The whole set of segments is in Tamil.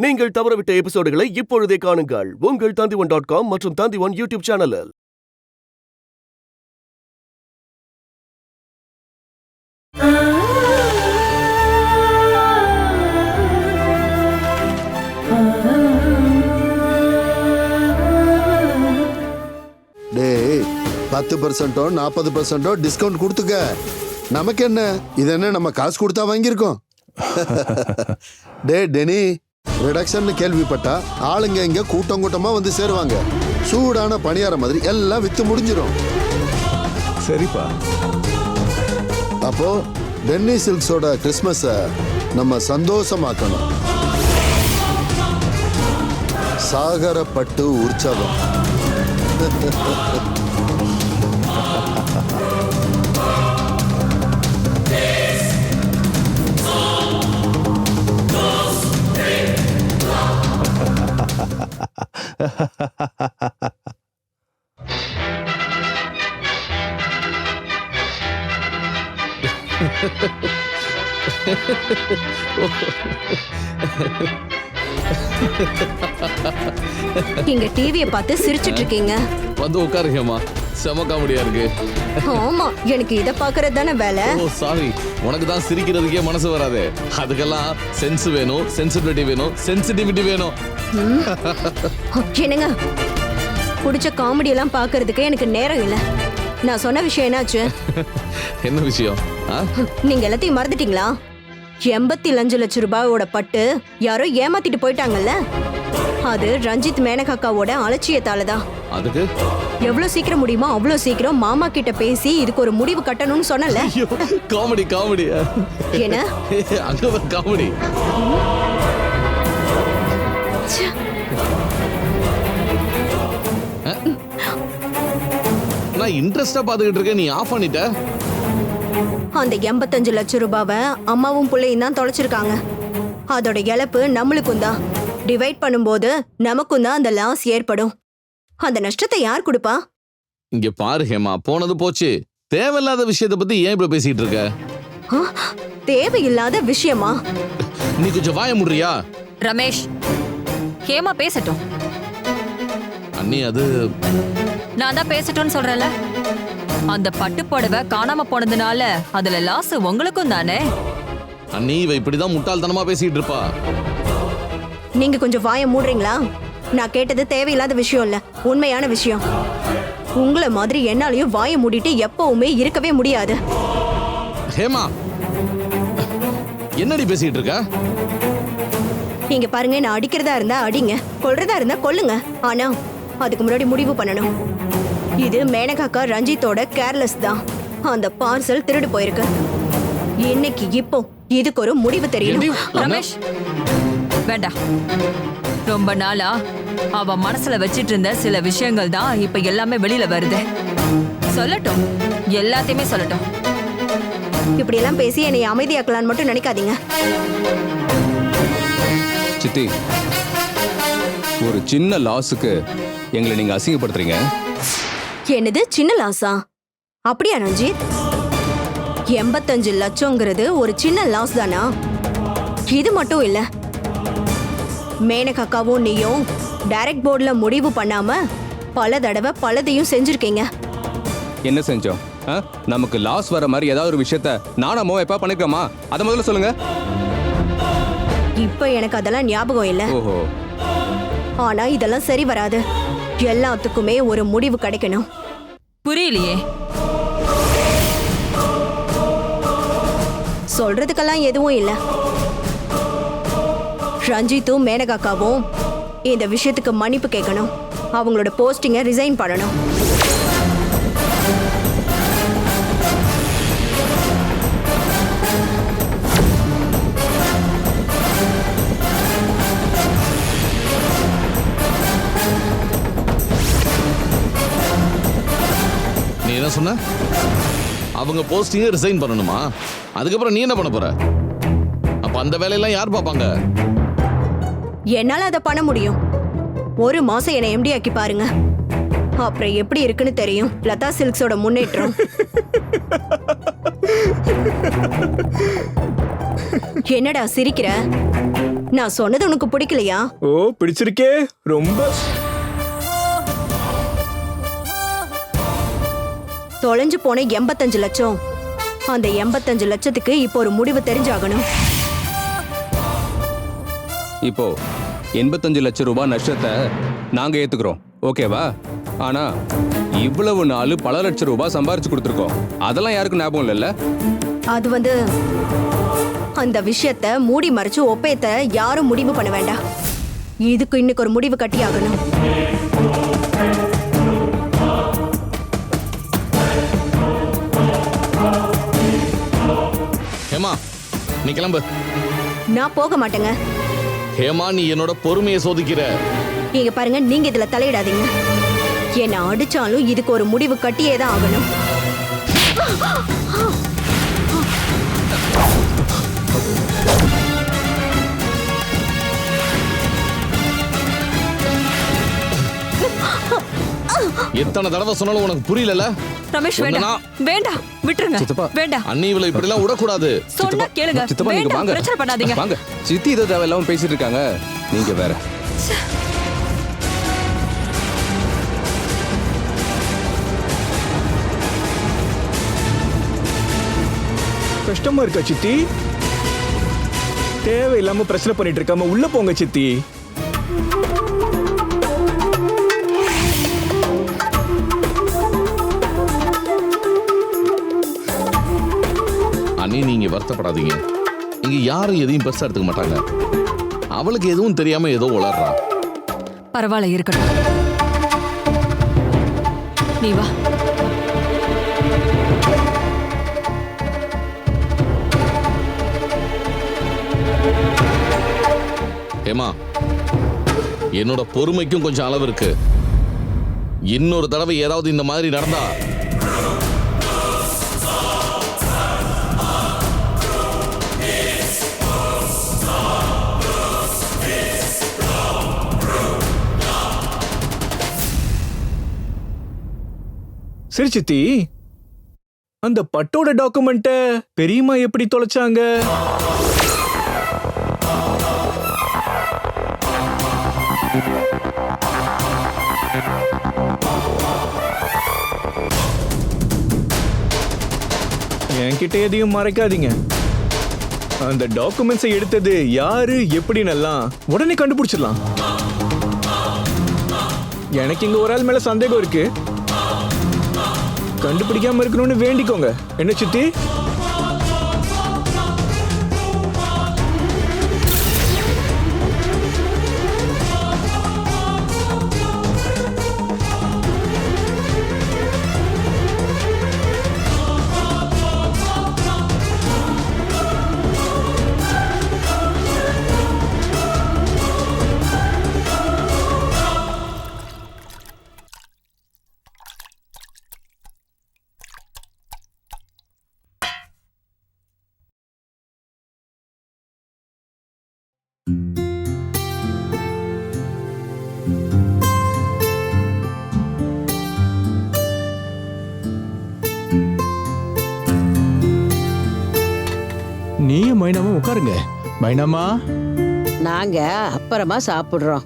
நீங்கள் தவறவிட்ட எபிசோடுகளை இப்பொழுதே காணுங்கள் உங்கள் Tandivan.com மற்றும் Tandivan யூடியூப் சேனலில். டேய் 10% 40% டிஸ்கவுண்ட் கொடுத்துக்க. நமக்கு என்ன இது, என்ன நம்ம காசு கொடுத்தா வாங்கியிருக்கோம்? டே டெனி, ரிடக்ஷன் கேள்விப்பட்டா ஆளுங்க இங்க கூட்டம் கூட்டமா வந்து சேருவாங்க. சூடான பணியார மாதிரி எல்லாம் வித்து முடிஞ்சிடும். சரிப்பா. அப்போ டென்னி சில்க்ஸோட கிறிஸ்மஸ நம்ம சந்தோஷமாக்கணும். சாகரப்பட்டு உற்சவம். இங்க டிவியை பார்த்து சிரிச்சிட்டு இருக்கீங்க. வந்து உட்காருங்கம்மா, செம காமெடியா இருக்கு. ஆமா, எனக்கு இத பாக்குறது தானே வேலை. ஓ சாரி, உனக்கு தான் சிரிக்கிறதுக்கே மனசு வராது. அதுக்கெல்லாம் சென்ஸ் வேணும், சென்சிட்டிவிட்டி வேணும், சென்சிட்டிவிட்டி வேணும். என்னங்க, பிடிச்ச காமெடி எல்லாம் பாக்குறதுக்கு எனக்கு நேரம் இல்ல. நான் சொன்ன விஷயம் என்னாச்சு? என்ன விஷயம்? நீங்க எல்லாத்தையும் மறந்துட்டீங்களா? 85 லட்சம் ரூபாயோட பட்டு யாரோ ஏமாத்திட்டு போயிட்டாங்கல்ல. அது ரஞ்சித் மேனகாக்காவோட அலட்சியத்தால தான். அதுக்கு எவ்வளவு சீக்கிரம் முடியுமோ அவ்வளவு சீக்கிரம் மாமா கிட்ட பேசி இதுக்கு ஒரு முடிவு கட்டணும்னு சொன்னல. Comedy comedy. என்ன அங்க ஒரு காமெடி. நான் இன்ட்ரெஸ்டா பாத்துக்கிட்டு இருக்கேன், நீ ஆஃப் பண்ணிட்ட. அந்த 85 லட்சம் ரூபாவை அம்மாவும் பிள்ளையும் தான் தொலைச்சிருக்காங்க. அதோட இழப்பு நம்மளுக்கும் தான். டிவைட் பண்ணும்போது நமக்கும் தான் அந்த லாஸ் ஏற்படும். அந்த நஷ்டத்தை யார் கொடுப்பா? இங்க பாரு ஹேமா, போனது போச்சு. தேவையில்லாத விஷயத்தை பத்தி ஏன் இப்படி பேசிட்டு இருக்க? தேவையில்லாத விஷயமா? நீ கொஞ்சம் வாய முடியா? ரமேஷ், ஹேமா பேசட்டும். அண்ணி, அது நான் தான் பேசட்டும்னு சொல்றேன்ல. அந்த பட்டு புடவை காணாம போனதுனால அதுல லாஸ் உங்களுக்கும் தானே. அண்ணி, இவ இப்படிதான் முட்டாள்தனமா பேசிட்டு இருப்பா. நீங்க கொஞ்சம் வாய மூடுறீங்களா? நான் கேட்டது தேவையில்லாத விஷயம் இல்ல, உண்மையான விஷயம். உங்களை மாதிரி என்னாலையும் வாய மூடிட்டு எப்பவுமே இருக்கவே முடியாது. ஹேமா, என்னடி பேசிட்டு இருக்க? நீங்க பாருங்க, நான் அடிக்கிறதா இருந்தா அடிங்க, கொல்றதா இருந்தா கொல்லுங்க. ஆனா அதுக்கு முன்னாடி முடிவு பண்ணணும். இது மேனகாக்கா ரஞ்சித்தோட கேர்லெஸ் தான். அந்த பார்சல் திருடு போயிருக்கு. இன்னைக்கு இப்போ இதுக்கு ஒரு முடிவு தெரியணும். ரமேஷ், வேண்டாம். ரொம்ப நாளா அவ மனசுல வச்சிட்டு இருந்த சில விஷயங்கள் தான் இப்ப எல்லாமே வெளியில வருது. சொல்லட்டும், எல்லாத்தையுமே சொல்லட்டும். இப்படி எல்லாம் பேசி என்னை அமைதியாக்கலான்னு மட்டும் நினைக்காதீங்க. சித்தி, ஒரு சின்ன லாஸுக்கு எங்களை நீங்க அசிங்கப்படுத்துறீங்க. என்னது சின்ன லாஸா? அப்படியா ரஞ்சித்? 85 லட்சம்ங்கிறது ஒரு சின்ன லாஸ் தானா? இது மட்டும் இல்ல, மேனகாக்காவும் நீயும் டைரக்ட் போர்டுல முடிவு பண்ணாம பல தடவை பலதையும் செஞ்சிருக்கீங்க. என்ன செஞ்சோம்? நமக்கு லாஸ் வர மாதிரி ஏதாவது ஒரு விஷயத்த நானமோ எப்ப பண்ணிருக்கோமா? அதை முதல்ல சொல்லுங்க. இப்ப எனக்கு அதெல்லாம் ஞாபகம் இல்ல. ஓஹோ. ஆனா இதெல்லாம் சரி வராது. எல்லாத்துக்குமே ஒரு முடிவு கிடைக்கணும். புரியலையே. சொல்றதுக்கெல்லாம் எதுவும் இல்ல. ரஞ்சித்தும் மேனகாக்காவும் இந்த விஷயத்துக்கு மன்னிப்பு கேட்கணும். அவங்களோட போஸ்டிங்கை ரிசைன் பண்ணணும். நீ என்ன சொன்ன? அவங்க போஸ்டிங்க ரிசைன் பண்ணணுமா? அதுக்கப்புறம் நீ என்ன பண்ண போற? அப்ப அந்த வேலையெல்லாம் யார் பாப்பாங்க? என்னால அதை பண்ண முடியும். ஒரு மாசம் என்னை எம்டி ஆக்கி பாருங்க. அப்புறம் எப்படி இருக்குன்னு தெரியும் லதா சில்க்ஸோட முன்னேற்றம். என்னடா சிரிக்கிற? நான் சொன்னது உனக்கு பிடிக்கலையா? ஓ பிடிச்சிருக்கே ரொம்ப. தொலைஞ்சு போன 85 லட்சம். அந்த 85 லட்சத்துக்கு இப்போ ஒரு முடிவு தெரிஞ்சாகணும். இப்போ 85 லட்சம் ரூபாய் நஷ்டத்தை நாங்க ஏத்துக்கிறோம், ஓகேவா? ஆனா இவ்வளவு நாள் பல லட்சம் ரூபாய் சம்பாரிச்சு கொடுத்துருக்கோம். அதெல்லாம் யாருக்கும் ஞாபகம் இல்லைல்ல? அது அந்த விஷயத்த மூடி மறைச்சு ஒப்பேத்த யாரும் முடிவு பண்ண வேண்டாம். இதுக்கு இன்னைக்கு ஒரு முடிவு கட்டியாகணும். ஹேமா நீ கிளம்பு. நான் போக மாட்டேங்க. ஹேமா நீ என்னோட பொறுமையை சோதிக்கிற. இங்க பாருங்க, நீங்க இதுல தலையிடாதீங்க. என்ன அடிச்சாலும் இதுக்கு ஒரு முடிவு கட்டியே தான் ஆகணும். எத்தனை தடவை சொன்னாலும் உனக்கு புரியல. ரமேஷ் வேண்டாம் வேண்டாம், விட்டுருங்க. சித்தப்பா. வேண்டாம், அண்ணி இவளை இப்படி எல்லாம் விடக்கூடாது. சொன்னா கேளுங்க. சித்தப்பா நீங்க வேண்டாம், வாங்க. பிரச்சனை பண்ணாதீங்க. வாங்க. சித்தி ஏதோ தேவையில்லாம பேசிட்டு இருக்காங்க, நீங்க வேற. கஷ்டமா இருக்கா சித்தி? தேவையில்லாம பிரச்சனை பண்ணிட்டு இருக்காம உள்ள போங்க சித்தி. அண்ணி நீங்க வருத்தப்படாதீங்க. இங்க யாரும் எதையும் பெருசா எடுத்துக்க மாட்டாங்க. அவளுக்கு எதுவும் தெரியாம ஏதோ உளறா. பரவாயில்ல, இருக்கட்டும். நீ வா. ஹேமா என்னோட பொறுமைக்கும் கொஞ்சம் அளவு இருக்கு. இன்னொரு தடவை ஏதாவது இந்த மாதிரி நடந்தா சரி சித்தி, அந்த பட்டோட டாக்குமெண்ட்ட பெரியம்மா எப்படி தொலைச்சாங்க? என்கிட்ட எதையும் மறைக்காதீங்க. அந்த டாக்குமெண்ட்ஸை எடுத்தது யாரு எப்படின்னெல்லாம் உடனே கண்டுபிடிச்சிடலாம். எனக்கு இங்க ஒரு ஆள் மேல சந்தேகம் இருக்கு. கண்டுபிடிக்காம இருக்கணும்னு வேண்டிக்கோங்க. என்ன சித்தி? நீயும் மைனாவும் உட்காருங்க. மைனாமா, நாங்க அப்புறமா சாப்பிடுறோம்.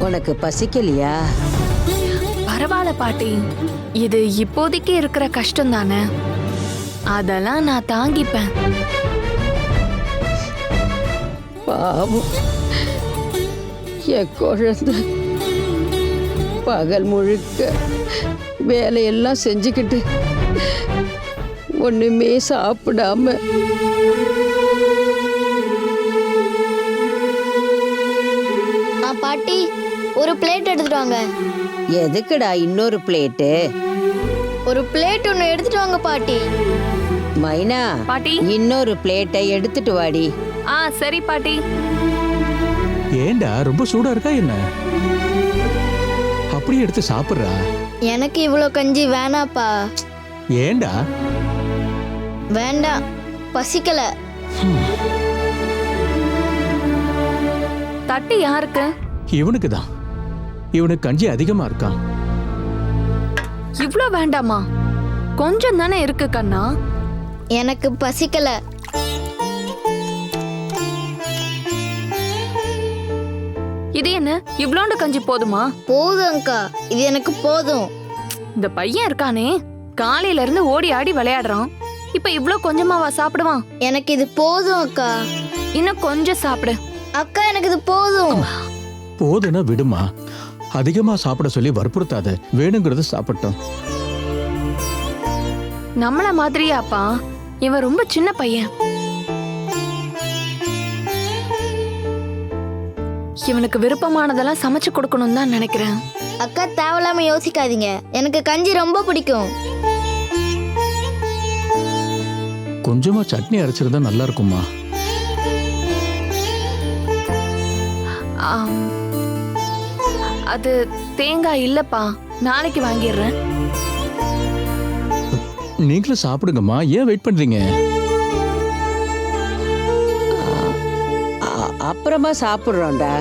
உனக்கு பசிக்கலையா? பரவாயில்ல பாட்டி, இது இப்போதைக்கு இருக்கிற கஷ்டம் தானே, அதெல்லாம் நான் தாங்கிப்பேன். பாவம் என் குழந்தை பகல் முழுக்க வேலையெல்லாம் செஞ்சுக்கிட்டு ஒண்ணுமே சாப்பிடாம பாட்டி ஒரு பிளேட் எடுத்துட்டு வாங்க. எதுக்குடா இன்னொரு பிளேட்டு? ஒரு பிளேட் ஒன்று எடுத்துட்டு வாங்க பாட்டி. மைனா பாட்டி. இன்னொரு பிளேட்டை எடுத்துட்டு வாடி. சரி பாட்டி. ஏண்டா ரொம்ப சூடா இருக்கா என்ன? அப்படியே எடுத்து சாப்பிடுறா. எனக்கு இவ்வளோ கஞ்சி வேணாப்பா. ஏண்டா? வேண்டாம், பசிக்கல. தட்டு யாருக்கு? இவனுக்கு தான். இவனுக்கு கஞ்சி அதிகமா இருக்கான். இவ்ளோ வேண்டாமா? கொஞ்சம் தானே இருக்கு கண்ணா. எனக்கு பசிக்கல. இது என்ன இவ்ளோண்டு கஞ்சி போதுமா? போதும் அக்கா, இது எனக்கு போதும். இந்த பையன் இருக்கானே காலையில இருந்து ஓடி ஆடி விளையாடுறான். இப்ப இவ்ளோ கொஞ்சமாவா சாப்பிடுவான்? எனக்கு இது போதும் அக்கா. இன்னும் கொஞ்சம் சாப்பிடு. அக்கா எனக்கு இது போதும். போதுன்னா விடுமா. அதிகமா சாப்பிட சொல்லி வற்புறுத்தாத. வேணுங்கிறது சாப்பிட்டோம். நம்மள மாதிரியாப்பா? இவன் ரொம்ப சின்ன பையன். இவனுக்கு விருப்பமானதெல்லாம் சமைச்சு கொடுக்கணும் தான் நினைக்கிறேன். அக்கா தேவையில்லாம யோசிக்காதீங்க. எனக்கு கஞ்சி ரொம்ப பிடிக்கும். கொஞ்சமா சட்னி அரைச்சிருந்தா நல்லா இருக்குமா. ஆம். அது தேங்காய் இல்லப்பா, நாளைக்கு வாங்கிடுறேன். நீங்களும் சாப்பிடுங்கம்மா. ஏன் வெயிட் பண்றீங்க? அப்புறமா சாப்பிடுறோம்டா.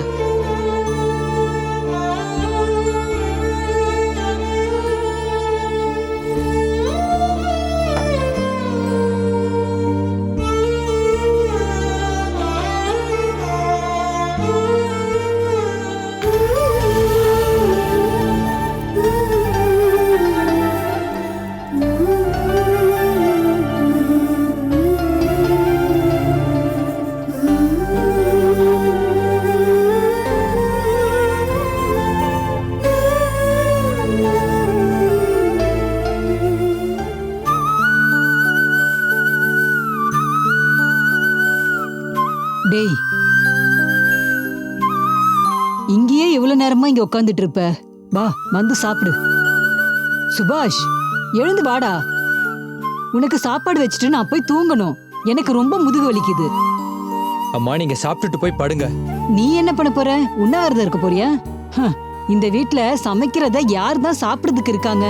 டேய், இங்கேயே எவ்வளவு நேரமா இங்க உட்காந்துட்டு இருப்ப? வா வந்து சாப்பிடு. சுபாஷ், எழுந்து வாடா. உனக்கு சாப்பாடு வச்சுட்டு நான் போய் தூங்கணும். எனக்கு ரொம்ப முதுகு வலிக்குது. அம்மா நீங்க சாப்பிட்டுட்டு போய் படுங்க. நீ என்ன பண்ண போற? உண்ணாவிரதம் இருக்க போறியா? இந்த வீட்ல சமைக்கிறத யார் தான் சாப்பிடுறதுக்கு இருக்காங்க?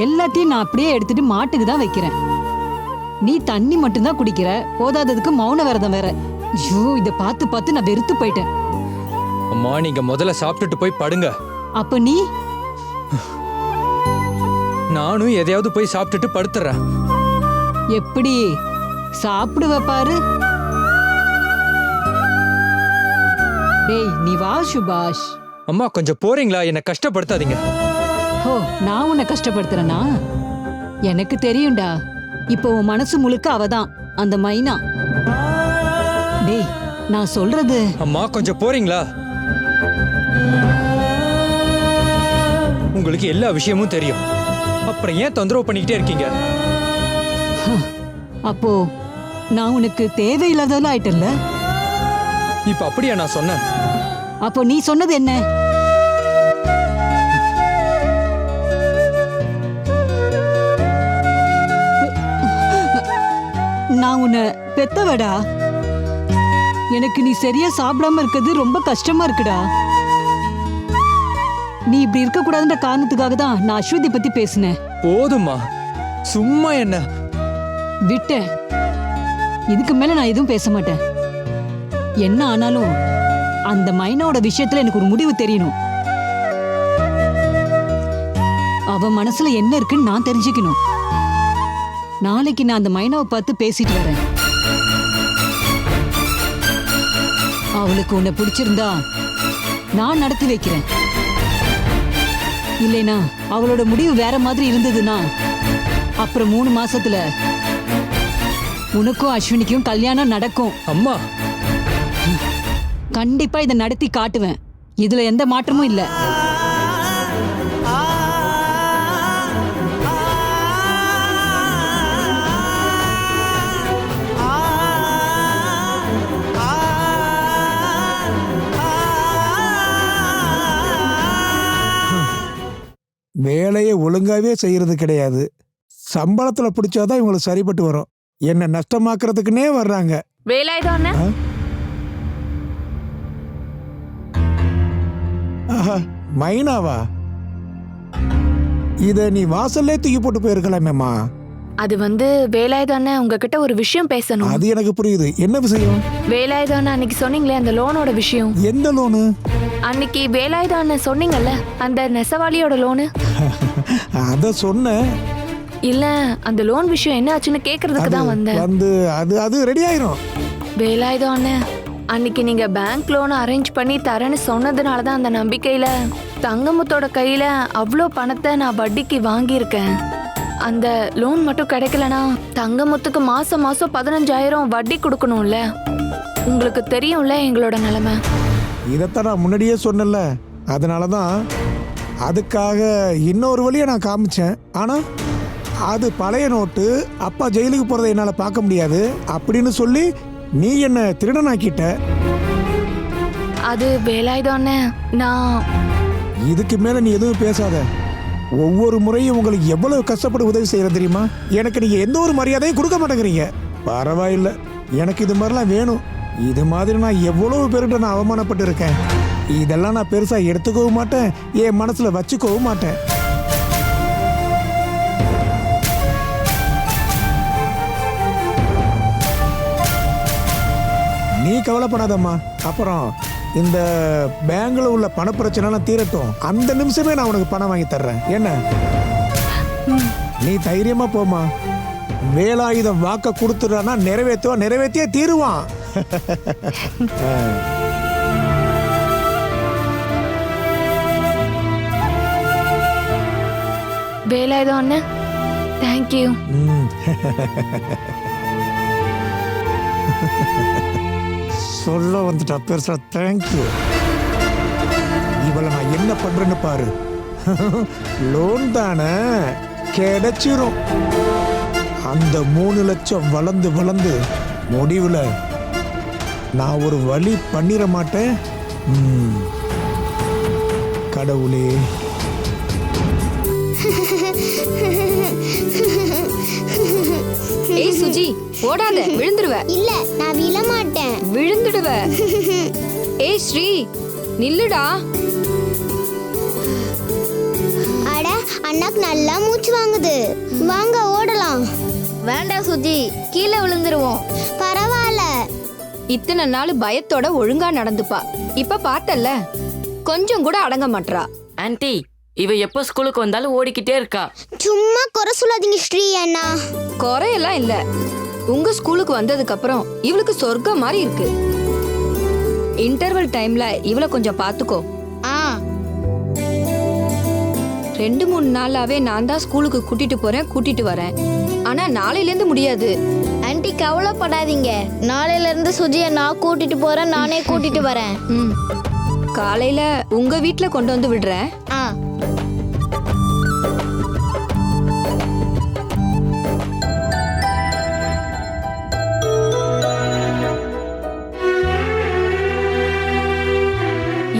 எல்லாத்தையும் நான் அப்படியே எடுத்துட்டு மாட்டுக்கு தான் வைக்கிறேன். நீ தண்ணி மட்டும்தான் குடிக்கிற. போதாததுக்கு மௌன விரதம் வேற. ஐயோ, இத பார்த்து பார்த்து நான் வெறுத்து போயிட்டேன். அம்மா நீங்க முதல்ல சாப்பிட்டுட்டு போய் படுங்க. அப்ப நீ? நானும் எதையாவது போய் சாப்பிட்டுட்டு படுத்துறேன். எப்படி சாப்பிடுவ பாரு. டேய் நீ வா சுபாஷ். அம்மா கொஞ்சம் போறீங்களா? என்ன கஷ்டப்படுத்தாதீங்க. ஓ, நான் உன்னை கஷ்டப்படுத்துறேனா? எனக்கு தெரியும்டா. இப்போ உன் மனசு முழுக்க அவதான், அந்த மைனா. டேய் நான் சொல்றது. அம்மா கொஞ்சம் போறீங்களா? உங்களுக்கு எல்லா விஷயமும் தெரியும். அப்புறம் ஏன் தொந்தரவு பண்ணிக்கிட்டே இருக்கீங்க? அப்போ நான் உனக்கு தேவையில்லாதவளா ஆயிட்டல்ல? இப்ப அப்படியா நான் சொன்னேன்? அப்போ நீ சொன்னது என்ன? நான் உன்னை பெத்தவடா. எனக்கு நீ சரியா சாப்பிடாம இருக்கிறது ரொம்ப கஷ்டமா இருக்குடா. நீ இப்படி இருக்க கூடாதுன்ற காரணத்துக்காக தான் நான் அஸ்வதி பத்தி பேசினேன். போதுமா, சும்மா என்ன விட்டேன். இதுக்கு மேல நான் எதுவும் பேச மாட்டேன். என்ன ஆனாலும் அந்த மைனாவோட விஷயத்துல எனக்கு ஒரு முடிவு தெரியணும். அவ மனசுல என்ன இருக்குன்னு நான் தெரிஞ்சுக்கணும். நாளைக்கு நான் அந்த மைனாவை பார்த்து பேசிட்டு வரேன். அவளுக்கு உன்னை பிடிச்சிருந்தா நான் நடத்தி வைக்கிறேன். இல்லைனா அவளோட முடிவு வேற மாதிரி இருந்ததுன்னா அப்புறம் 3 மாசத்துல உனக்கும் அஸ்வினிக்கும் கல்யாணம் நடக்கும். அம்மா கண்டிப்பா இதை நடத்தி காட்டுவேன். இதுல எந்த மாற்றமும் இல்ல. வேலையை ஒழுங்காவே செய்யறது கிடையாது. சம்பளத்துல பிடிச்சாதான் இவங்களுக்கு சரிப்பட்டு வரும். என்ன நஷ்டமாக்குறதுக்குன்னே வர்றாங்க. வேலாயுதம் மைனாவா? இத நீ வாசல்லே தூக்கி போட்டு போயிருக்கலாமேம்மா. அது வேலாயுதானே உங்ககிட்ட ஒரு விஷயம் பேசணும். அது எனக்கு புரியுது. என்ன விஷயம்? வேலாயுதானே அன்னைக்கு சொன்னீங்களே அந்த லோனோட விஷயம். எந்த லோனு? அன்னைக்கு வேலாயுதானே சொன்னீங்கல்ல அந்த நெசவாளியோட லோனு. அத சொன்ன இல்ல அந்த லோன் விஷயம் என்ன ஆச்சுன்னு கேக்குறதுக்கு தான் வந்தேன். அது ரெடி ஆயிரும். வேலாயுதானே அன்னைக்கு நீங்க பேங்க் லோன் அரேஞ்ச் பண்ணி தரேன்னு சொன்னதுனால தான் அந்த நம்பிக்கையில தங்கமுத்தோட கையில அவ்வளோ பணத்தை நான் வட்டிக்கு வாங்கியிருக்கேன். அந்த லோன் மட்டும் கிடைக்கலனா தங்கமுத்துக்கு மாசம் மாசம் 15,000 வட்டி கொடுக்கணும்ல. உங்களுக்கு தெரியும்ல எங்களோட நிலைமை. இதைத்தான் நான் முன்னாடியே சொன்னல. அதனாலதான் அதுக்காக இன்னொரு வழியை நான் காமிச்சேன். ஆனா அது பழைய நோட்டு, அப்பா ஜெயிலுக்கு போறதை என்னால பார்க்க முடியாது அப்படின்னு சொல்லி நீ என்ன திருடனாக்கிட்ட. அது வேலாயுதானே நான் இதுக்கு மேல நீ எதுவும் பேசாத. ஒவ்வொரு முறையும் உங்களுக்கு எவ்வளவு கஷ்டப்பட்டு உதவி செய்யற தெரியுமா? எனக்கு நீங்க எந்த ஒரு மரியாதையும் கொடுக்க மாட்டேங்கிறீங்க. பரவாயில்ல, எனக்கு இது மாதிரிலாம் வேணும். இது மாதிரி நான் எவ்வளவு பேருகிட்ட நான் அவமானப்பட்டு இருக்கேன். இதெல்லாம் நான் பெருசா எடுத்துக்கவும் மாட்டேன், என் மனசுல வச்சுக்கவும் மாட்டேன். நீ கவலைப்படாதம்மா. அப்புறம் இந்த பேங்க்ல உள்ள பண பிரச்சனை தீரட்டும். அந்த நிமிஷமே நான் உனக்கு பணம் வாங்கி தர்றேன். என்ன நீ தைரியமா போமா. வேலாயுதம் வாக்க கொடுத்துறானா நிறைவேற்றியே தீருவான். வேலாயுதம் அண்ணா தேங்க்யூ. சொல்ல வந்துட்டா பெருசா தேங்க்யூ. இவளை நான் என்ன பண்றேன்னு பாரு. லோன் தானே கிடைச்சிரும். அந்த 3 லட்சம் வளர்ந்து வளர்ந்து முடிவுல நான் ஒரு வழி பண்ணிட மாட்டேன். கடவுளே. ஏய் சுஜி, ஓடாத, விழுந்துடுவ. இல்ல, நான் விழ மாட்டேன். விழுந்துடுவ. ஏய் ஸ்ரீ, நில்லுடா. அட, அண்ணாக்கு நல்லா மூச்சு வாங்குது. வாங்க ஓடலாம். வேண்டாம் சுஜி, கீழே விழுந்துருவோம். பரவாயில்ல. இத்தனை நாள் பயத்தோட ஒழுங்கா நடந்துப்பா. இப்ப பார்த்தல்ல, கொஞ்சம் கூட அடங்க மாட்றா. ஆன்ட்டி, இவ எப்போ ஸ்கூலுக்கு வந்தாலும் ஓடிக்கிட்டே இருக்கா. சும்மா குறை சொல்லாதீங்க ஸ்ரீ அண்ணா. குறையெல்லாம் இல்ல. உங்க ஸ்கூலுக்கு வந்ததுக்கு அப்புறம் இவளுக்கு சொர்க்கம் மாதிரி இருக்கு. இன்டர்வல் டைம்ல இவளை கொஞ்சம் பாத்துக்கோ. 2-3 நாளாவே நான் தான் ஸ்கூலுக்கு கூட்டிட்டு வரேன். ஆனா நாளையில இருந்து முடியாது. ஆன்ட்டி கவலைப்படாதீங்க. நாளையில இருந்து சுஜியை நான் கூட்டிட்டு போறேன். நானே கூட்டிட்டு வரேன். காலையில உங்க வீட்ல கொண்டு வந்து விடுறேன்.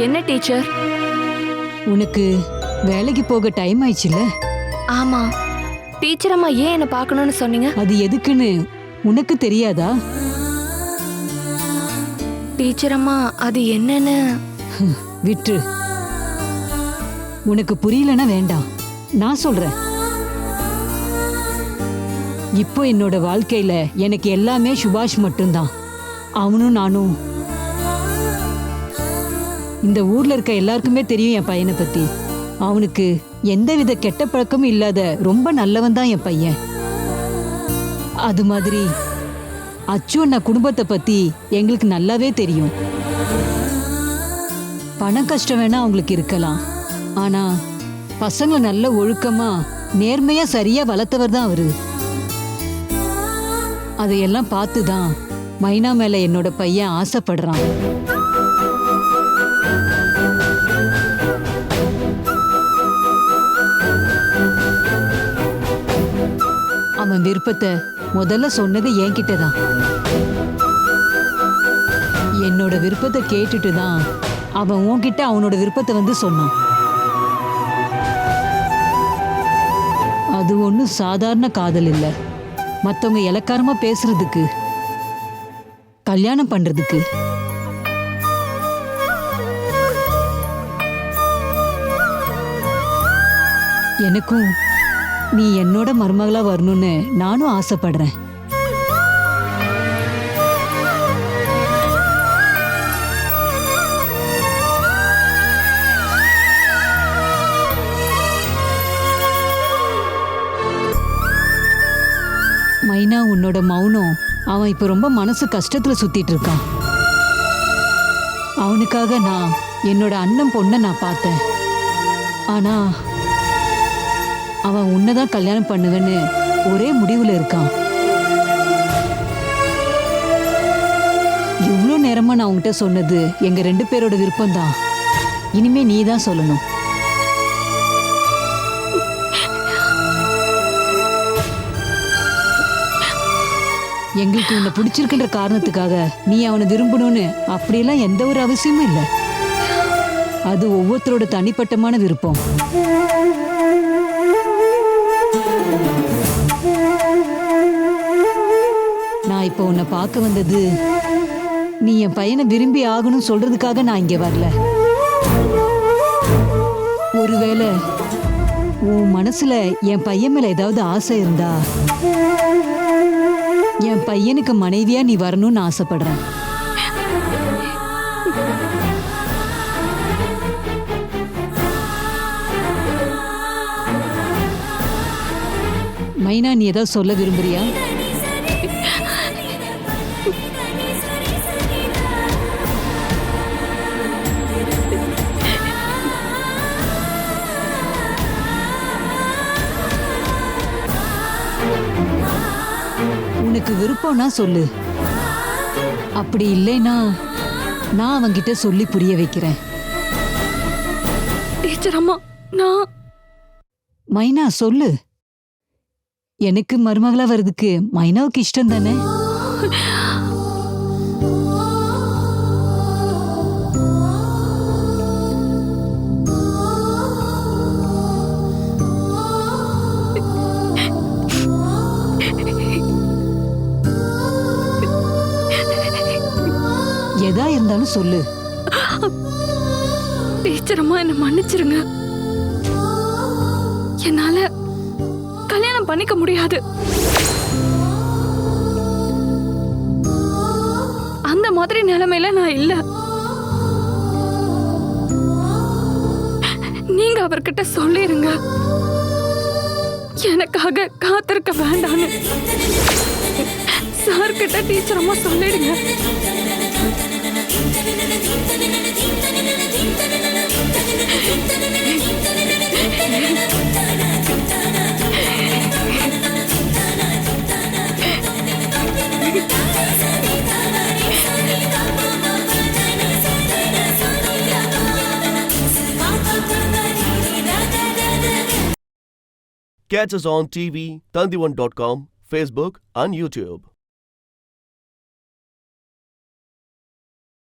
என்ன டீச்சர்? உனக்கு வேலைக்கு போக டைம் ஆயிடுச்சுல? ஆமா டீச்சர் அம்மா. ஏன் என்ன பார்க்கணும்னு சொன்னீங்க? அது எதுக்குன்னு உனக்கு தெரியாதா? டீச்சர் அம்மா அது என்னன்னு விட்டு. உனக்கு புரியலன்னா வேண்டாம், நான் சொல்றேன். இப்போ என்னோட வாழ்க்கையில எனக்கு எல்லாமே சுபாஷ் மட்டும்தான். அவனும் நானும். இந்த ஊர்ல இருக்க எல்லாருக்குமே தெரியும் என் பையனை பத்தி. அவனுக்கு எந்தவித கெட்ட பழக்கமும் இல்லாத ரொம்ப நல்லவன் தான் என் பையன். அது மாதிரி அச்சு அண்ணா குடும்பத்தை பத்தி எங்களுக்கு நல்லாவே தெரியும். பண கஷ்டம் வேணா அவங்களுக்கு இருக்கலாம், ஆனா பசங்களை நல்ல ஒழுக்கமா நேர்மையா சரியா வளர்த்தவர் தான் அவரு. அதையெல்லாம் பார்த்துதான் மைனா மேல என்னோட பையன் ஆசைப்படுறான். அவன் விருப்பத்தை முதல்ல சொன்னது என்கிட்ட தான். என்னோட விருப்பத்தை கேட்டுட்டு தான் அவன் உன்கிட்ட அவனோட விருப்பத்தை வந்து சொன்னான். அது ஒன்றும் சாதாரண காதல் இல்லை. மற்றவங்க இலக்காரமா பேசுறதுக்கு, கல்யாணம் பண்றதுக்கு. எனக்கும் நீ என்னோட மருமகளா வரணும்னு நானும் ஆசைப்படுறேன். மைனா, உன்னோட மௌனம் அவன் இப்ப ரொம்ப மனசு கஷ்டத்துல சுத்திட்டு இருக்கான். அவனுக்காக நான் என்னோட அண்ணன் பொண்ணை நான் பார்த்தேன். ஆனா அவன் உன்னதான் கல்யாணம் பண்ணுவேன்னு ஒரே முடிவுல இருக்கான். இவ்வளோ நேரமா நான் உன்கிட்ட சொன்னது எங்க 2 பேரோட விருப்பம்தான். இனிமே நீ தான் சொல்லணும். எங்களுக்கு உன்னை பிடிச்சிருக்கின்ற காரணத்துக்காக நீ அவனை விரும்பணும்னு அப்படியெல்லாம் எந்த ஒரு அவசியமும் இல்லை. அது ஒவ்வொருத்தரோட தனிப்பட்டமான விருப்பம். நான் இப்போ உன்னை பார்க்க வந்தது நீ என் பையனை விரும்பி ஆகணும் சொல்றதுக்காக நான் இங்க வரல. ஒருவேளை உன் மனசுல என் பையன் மேல ஏதாவது ஆசை இருந்தா என் பையனுக்கு மனைவியா நீ வரணும்னு ஆசைப்படுறேன். மைனா, நீ ஏதாவது சொல்ல விரும்புறியா? உனக்கு விருப்பம்னா சொல்லு. அப்படி இல்லைன்னா நான் அவங்கிட்ட சொல்லி புரிய வைக்கிறேன். டீச்சர் அம்மா, நான் மைனா சொல்லு. எனக்கு மருமகளா வர்றதுக்கு மைனாவுக்கு இஷ்டம் தானே? எதா இருந்தாலும் சொல்லு. டீச்சர் அம்மா, என்ன மன்னிச்சிருங்க. என்னால கல்யாணம் பண்ணிக்க முடியாது. அந்த மாதிரி நிலைமையில நான் இல்ல. நீங்க அவர்கிட்ட சொல்லிருங்க, எனக்காக காத்திருக்க வேண்டான்னு. சார் கிட்ட டீச்சர் அம்மா சொல்லிடுங்க. Catch us on TV, Tandivan.com, Facebook and YouTube.